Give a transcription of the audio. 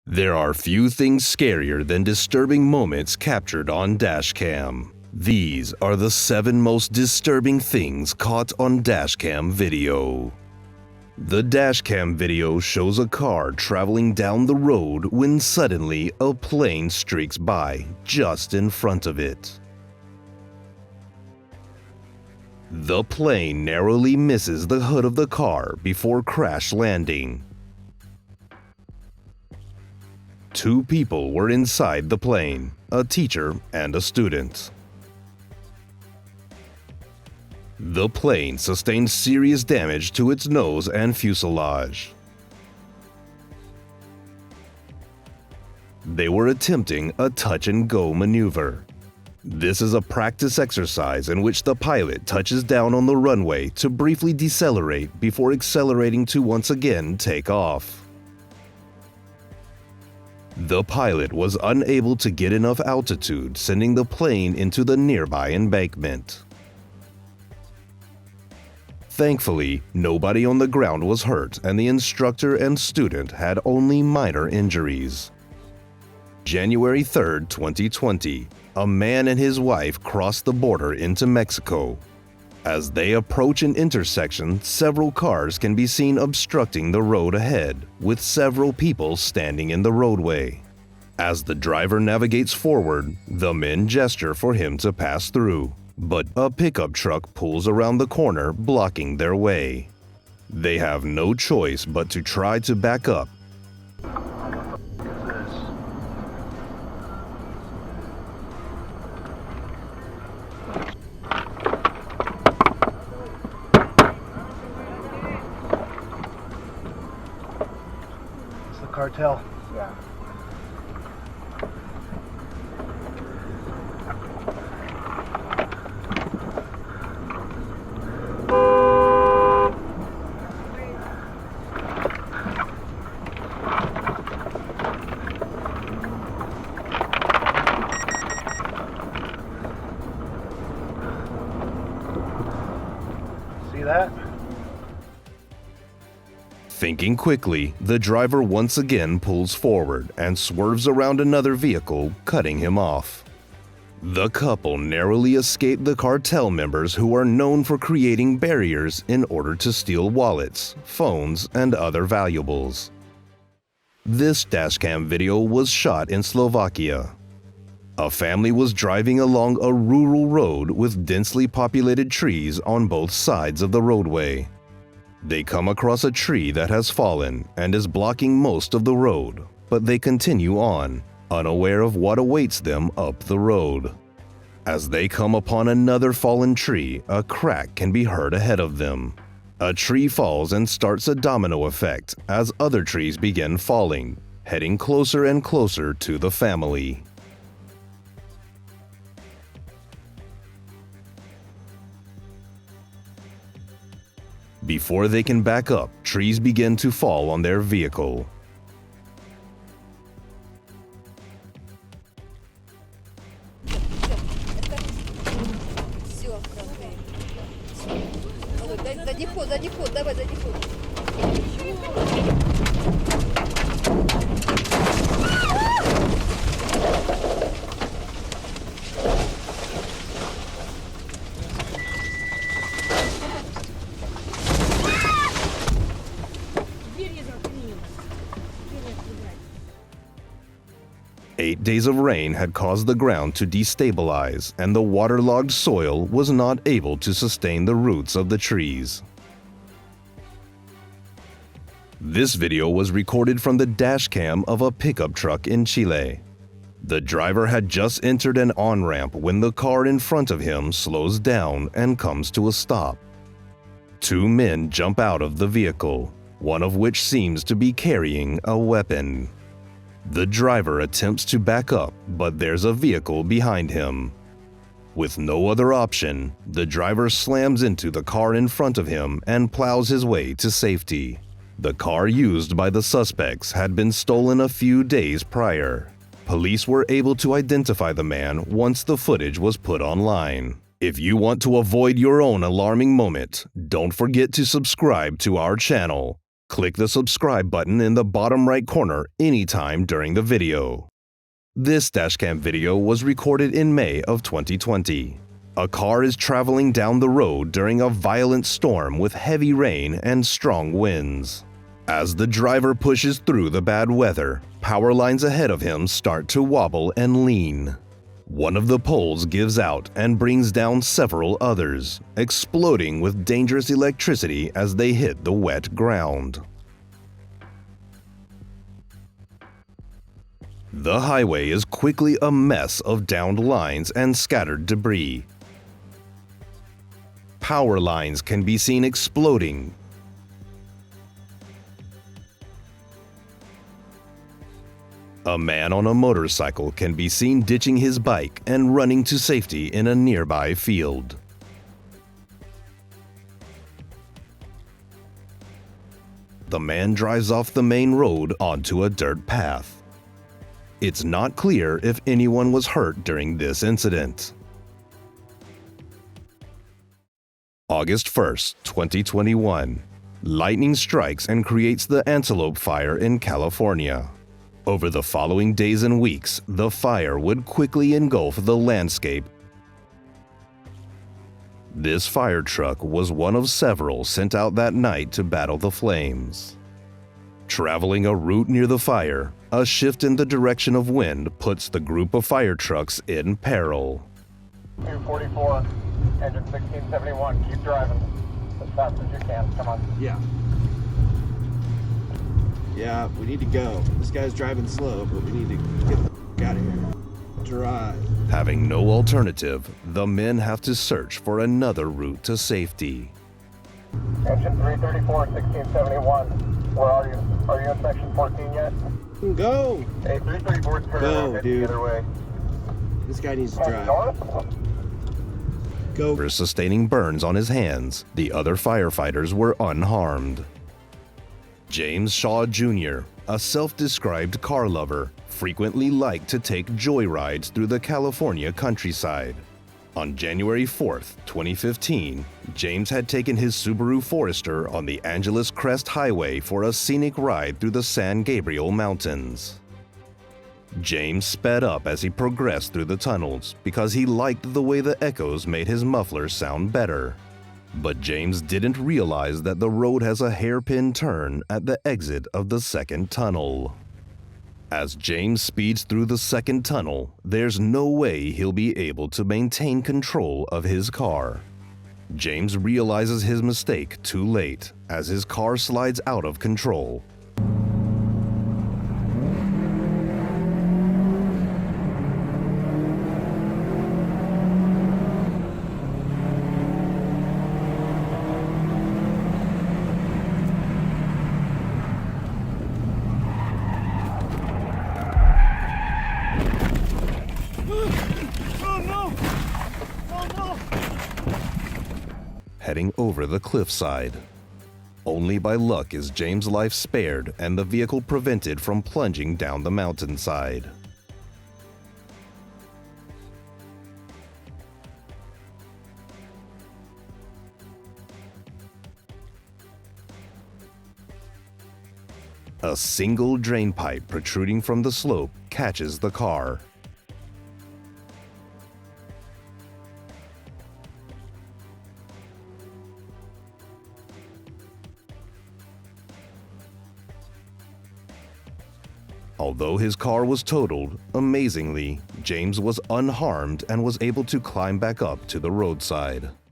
There are few things scarier than disturbing moments captured on Dashcam. These are the 7 most disturbing things caught on Dashcam video. The Dashcam video shows a car traveling down the road when suddenly a plane streaks by just in front of it. The plane narrowly misses the hood of the car before crash landing. 2 people were inside the plane, a teacher and a student. The plane sustained serious damage to its nose and fuselage. They were attempting a touch-and-go maneuver. This is a practice exercise in which the pilot touches down on the runway to briefly decelerate before accelerating to once again take off. The pilot was unable to get enough altitude, sending the plane into the nearby embankment. Thankfully, nobody on the ground was hurt and the instructor and student had only minor injuries. January 3, 2020, a man and his wife crossed the border into Mexico. As they approach an intersection, several cars can be seen obstructing the road ahead, with several people standing in the roadway. As the driver navigates forward, the men gesture for him to pass through, but a pickup truck pulls around the corner, blocking their way. They have no choice but to try to back up. Cartel. Yeah. See that? Thinking quickly, the driver once again pulls forward and swerves around another vehicle, cutting him off. The couple narrowly escaped the cartel members who are known for creating barriers in order to steal wallets, phones, and other valuables. This dashcam video was shot in Slovakia. A family was driving along a rural road with densely populated trees on both sides of the roadway. They come across a tree that has fallen and is blocking most of the road, but they continue on, unaware of what awaits them up the road. As they come upon another fallen tree, a crack can be heard ahead of them. A tree falls and starts a domino effect as other trees begin falling, heading closer and closer to the family. Before they can back up, trees begin to fall on their vehicle. Задний ход, давай задний ход. Eight days of rain had caused the ground to destabilize, and the waterlogged soil was not able to sustain the roots of the trees. This video was recorded from the dashcam of a pickup truck in Chile. The driver had just entered an on-ramp when the car in front of him slows down and comes to a stop. 2 men jump out of the vehicle, one of which seems to be carrying a weapon. The driver attempts to back up, but there's a vehicle behind him. With no other option, the driver slams into the car in front of him and plows his way to safety. The car used by the suspects had been stolen a few days prior. Police were able to identify the man once the footage was put online. If you want to avoid your own alarming moment, don't forget to subscribe to our channel. Click the subscribe button in the bottom right corner anytime during the video. This dashcam video was recorded in May of 2020. A car is traveling down the road during a violent storm with heavy rain and strong winds. As the driver pushes through the bad weather, power lines ahead of him start to wobble and lean. One of the poles gives out and brings down several others, exploding with dangerous electricity as they hit the wet ground. The highway is quickly a mess of downed lines and scattered debris. Power lines can be seen exploding. A man on a motorcycle can be seen ditching his bike and running to safety in a nearby field. The man drives off the main road onto a dirt path. It's not clear if anyone was hurt during this incident. August 1st, 2021. Lightning strikes and creates the Antelope Fire in California. Over the following days and weeks, the fire would quickly engulf the landscape. This fire truck was one of several sent out that night to battle the flames. Traveling a route near the fire, a shift in the direction of wind puts the group of fire trucks in peril. 244, engine 1671, keep driving as fast as you can, come on. Yeah, we need to go. This guy's driving slow, but we need to get the f*** out of here. Drive. Having no alternative, the men have to search for another route to safety. Engine 334, 1671, where are you? Are you in section 14 yet? Go! Hey, 334 is turning Go, around, dude. the other way. This guy needs to Heading drive. north? Go. Sustaining burns on his hands, the other firefighters were unharmed. James Shaw Jr., a self-described car lover, frequently liked to take joyrides through the California countryside. On January 4th, 2015, James had taken his Subaru Forester on the Angeles Crest Highway for a scenic ride through the San Gabriel Mountains. James sped up as he progressed through the tunnels because he liked the way the echoes made his muffler sound better. But James didn't realize that the road has a hairpin turn at the exit of the second tunnel. As James speeds through the second tunnel, there's no way he'll be able to maintain control of his car. James realizes his mistake too late as his car slides out of control. Heading over the cliffside. Only by luck is James' life spared and the vehicle prevented from plunging down the mountainside. A single drain pipe protruding from the slope catches the car. Although his car was totaled, amazingly, James was unharmed and was able to climb back up to the roadside.